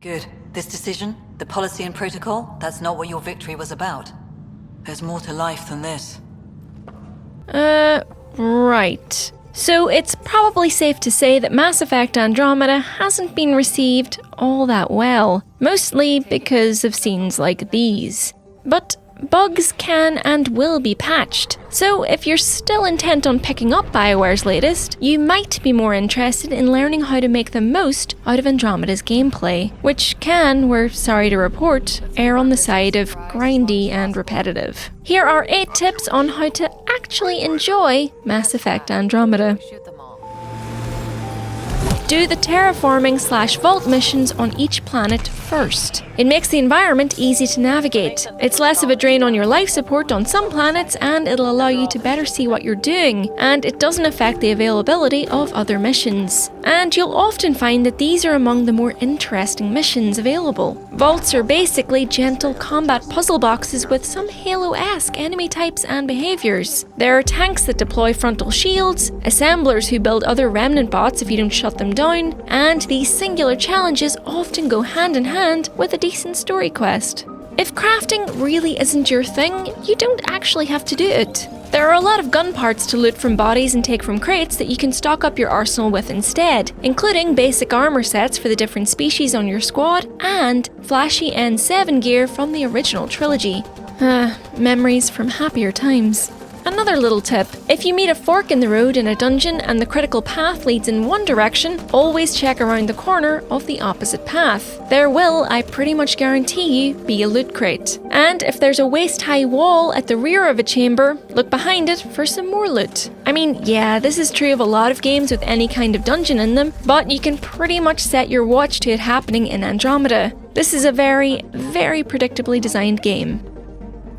Good. This decision, the policy and protocol, that's not what your victory was about. There's more to life than this. Right. So it's probably safe to say that Mass Effect Andromeda hasn't been received all that well, mostly because of scenes like these. But bugs can and will be patched, so if you're still intent on picking up BioWare's latest, you might be more interested in learning how to make the most out of Andromeda's gameplay, which can, we're sorry to report, err on the side of grindy and repetitive. Here are 8 tips on how to actually enjoy Mass Effect Andromeda. Do the terraforming/vault missions on each planet first. It makes the environment easy to navigate. It's less of a drain on your life support on some planets, and it'll allow you to better see what you're doing, and it doesn't affect the availability of other missions. And you'll often find that these are among the more interesting missions available. Vaults are basically gentle combat puzzle boxes with some Halo-esque enemy types and behaviours. There are tanks that deploy frontal shields, assemblers who build other remnant bots if you don't shut them down, and these singular challenges often go hand in hand with a decent story quest. If crafting really isn't your thing, you don't actually have to do it. There are a lot of gun parts to loot from bodies and take from crates that you can stock up your arsenal with instead, including basic armor sets for the different species on your squad, and flashy N7 gear from the original trilogy. Memories from happier times. Another little tip, if you meet a fork in the road in a dungeon and the critical path leads in one direction, always check around the corner of the opposite path. There will, I pretty much guarantee you, be a loot crate. And if there's a waist-high wall at the rear of a chamber, look behind it for some more loot. I mean, yeah, this is true of a lot of games with any kind of dungeon in them, but you can pretty much set your watch to it happening in Andromeda. This is a very, very predictably designed game.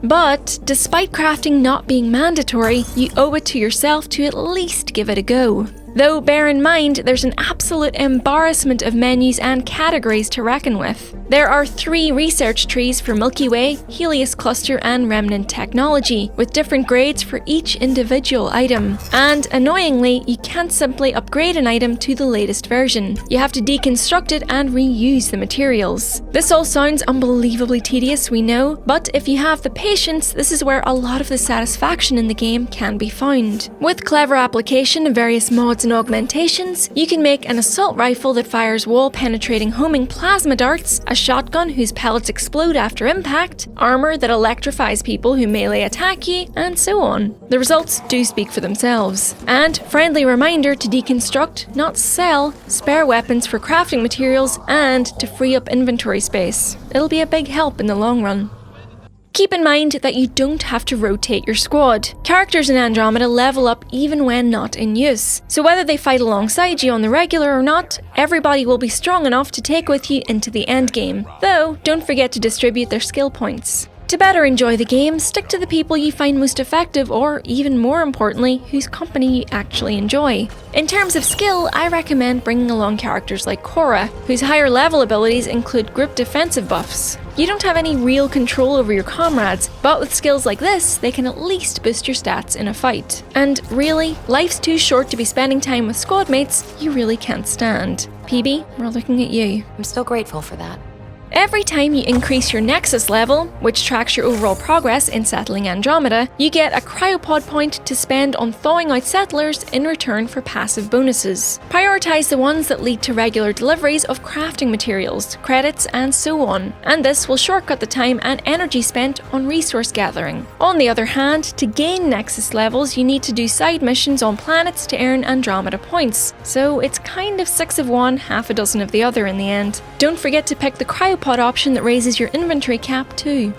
But, despite crafting not being mandatory, you owe it to yourself to at least give it a go. Though bear in mind, there's an absolute embarrassment of menus and categories to reckon with. There are 3 research trees for Milky Way, Helios Cluster and Remnant technology, with different grades for each individual item. And annoyingly, you can't simply upgrade an item to the latest version. You have to deconstruct it and reuse the materials. This all sounds unbelievably tedious, we know, but if you have the patience, this is where a lot of the satisfaction in the game can be found. With clever application of various mods and augmentations, you can make an assault rifle that fires wall-penetrating homing plasma darts, a shotgun whose pellets explode after impact, armor that electrifies people who melee attack you, and so on. The results do speak for themselves. And friendly reminder to deconstruct, not sell, spare weapons for crafting materials and to free up inventory space. It'll be a big help in the long run. Keep in mind that you don't have to rotate your squad. Characters in Andromeda level up even when not in use, so whether they fight alongside you on the regular or not, everybody will be strong enough to take with you into the endgame, though don't forget to distribute their skill points. To better enjoy the game, stick to the people you find most effective or, even more importantly, whose company you actually enjoy. In terms of skill, I recommend bringing along characters like Cora, whose higher level abilities include group defensive buffs. You don't have any real control over your comrades, but with skills like this, they can at least boost your stats in a fight. And really, life's too short to be spending time with squad mates you really can't stand. PB, we're looking at you. I'm so grateful for that. Every time you increase your Nexus level, which tracks your overall progress in settling Andromeda, you get a Cryopod point to spend on thawing out settlers in return for passive bonuses. Prioritise the ones that lead to regular deliveries of crafting materials, credits, and so on, and this will shortcut the time and energy spent on resource gathering. On the other hand, to gain Nexus levels, you need to do side missions on planets to earn Andromeda points, so it's kind of 6 of one, half a dozen of the other in the end. Don't forget to pick the Cryopod option that raises your inventory cap too.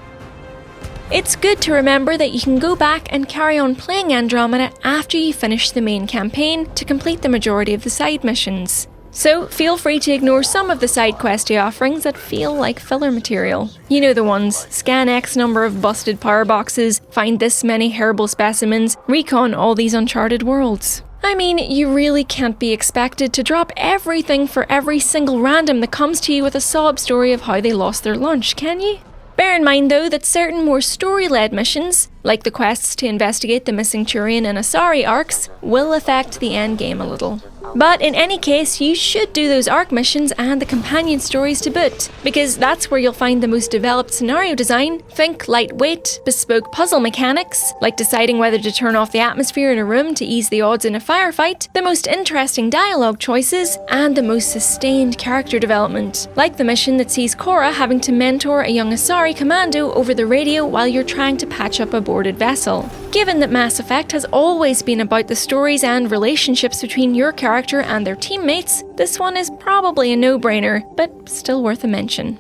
It's good to remember that you can go back and carry on playing Andromeda after you finish the main campaign to complete the majority of the side missions. So feel free to ignore some of the side questy offerings that feel like filler material. You know the ones: scan X number of busted power boxes, find this many herbal specimens, recon all these uncharted worlds. I mean, you really can't be expected to drop everything for every single random that comes to you with a sob story of how they lost their lunch, can you? Bear in mind though that certain more story-led missions, like the quests to investigate the missing Turian and Asari arcs, will affect the endgame a little. But in any case, you should do those arc missions and the companion stories to boot, because that's where you'll find the most developed scenario design, think lightweight, bespoke puzzle mechanics, like deciding whether to turn off the atmosphere in a room to ease the odds in a firefight, the most interesting dialogue choices, and the most sustained character development, like the mission that sees Cora having to mentor a young Asari commando over the radio while you're trying to patch up a boarded vessel. Given that Mass Effect has always been about the stories and relationships between your character and their teammates, this one is probably a no-brainer, but still worth a mention.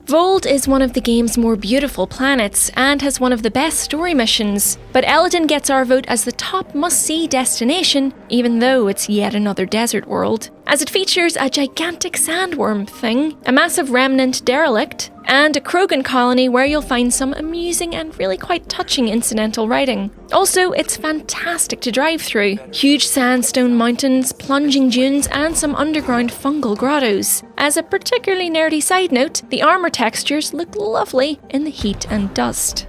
Vold is one of the game's more beautiful planets and has one of the best story missions, but Eldon gets our vote as the top must-see destination, even though it's yet another desert world, as it features a gigantic sandworm thing, a massive remnant derelict, and a Krogan colony where you'll find some amusing and really quite touching incidental writing. Also, it's fantastic to drive through. Huge sandstone mountains, plunging dunes, and some underground fungal grottos. As a particularly nerdy side note, the armour textures look lovely in the heat and dust.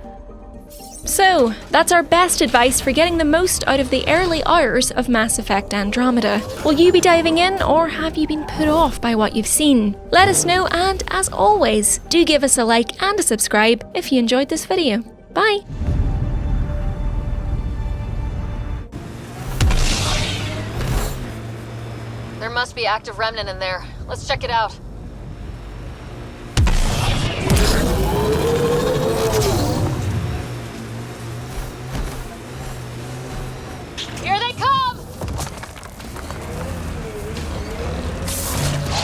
So, that's our best advice for getting the most out of the early hours of Mass Effect Andromeda. Will you be diving in, or have you been put off by what you've seen? Let us know, and as always, do give us a like and a subscribe if you enjoyed this video. Bye! There must be active remnant in there. Let's check it out.